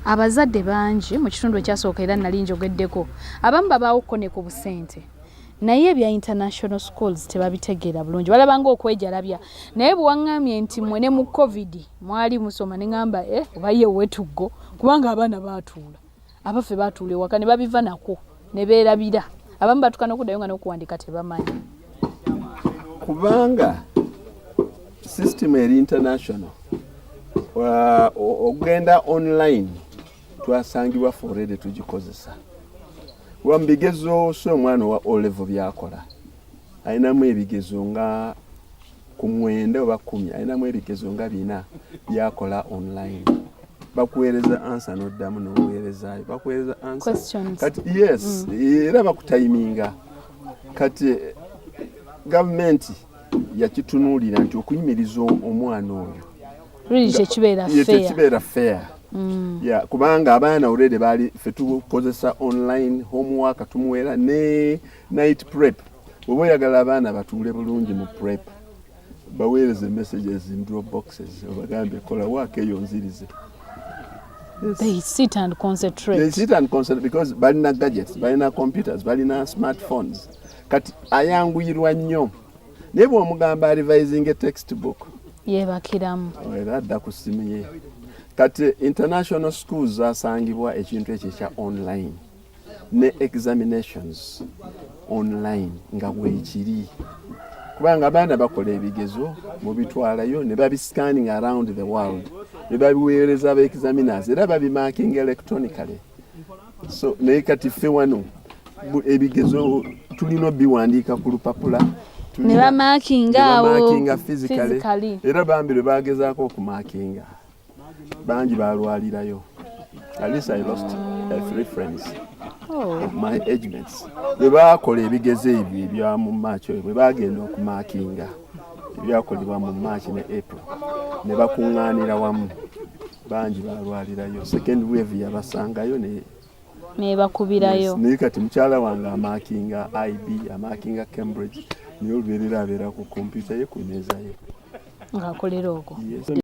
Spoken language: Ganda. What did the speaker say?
abazadde bangi mu kitundu ekyasooka era nali njogeddeko abamu babaawuko ne ku busente naye ebya international schools tebabitegeera bulungi balabanga okwejalabya naye bwewaŋŋambye nti mmwe ne mu covid mwali musoma ne ŋŋamba oba ye wetuggo kubanga abaana baatuula abaffe baatuula ewaka ne babiva nako ne beerabira abamu batukana okuddayo nga n'okuwandika tebamanyi kubanga system eri international ogenda online twasangibwa forede tugikozesa wa mbigezo so omwana wa O-level byakola ayinamu ebigezo nga ku 9 oba 10 ayinamu ebigezo nga 4 byakola online bakuweereza answer n'oddamu n'oweerezaayo bakuweereza answer questions kati yes era bakutayiminga kati gavumenti yakitunuulira nti okuyimiriza omwana oyo really tekibeera fair kubanga abaana already baali ffe tukozesa online homework tumuweera ne night prep oba oyagala abaana batuule bulungi mu prep baweereze messages in drop boxes obagambye kola waaka eyo nzirize. They sit and concentrate. Because balina gadgets, balina computers, balina smartphones. Kati ayanguyirwa nnyo. Naye bw'omugamba revising a textbook. Yeebakiramu. Era adda ku ssimu ye. Kati international schools zasangibwa ekintu ekyo ekya online. Ne examinations online nga weekiri. Kubanga abaana bakola ebigezo mu bitwalayo ne babiscanning around the world. Ne babiweereza aba examiners era babimarking electronically. So naye kati ffe wano ebigezo tulina biwandiika ku lupapula ne bamakinga physically era bambi lwe bagezaako okumakinga bangi balwalirayo. At least I lost 3 friends of my age mates. Bwe baakola ebigezo ebyo ebya mu March bwe bagenda okumakinga ebyakolebwa mu March ne April ne bakuŋŋaanira wamu bangi balwalirayo. Second wave yabasangayo ne bakubirayo. Naye kati mukyala wange amakinga IB amakinga Cambridge niyo lubeerera abeera ku kompyuta ye ku mmeeza ye ng'akolera okwo.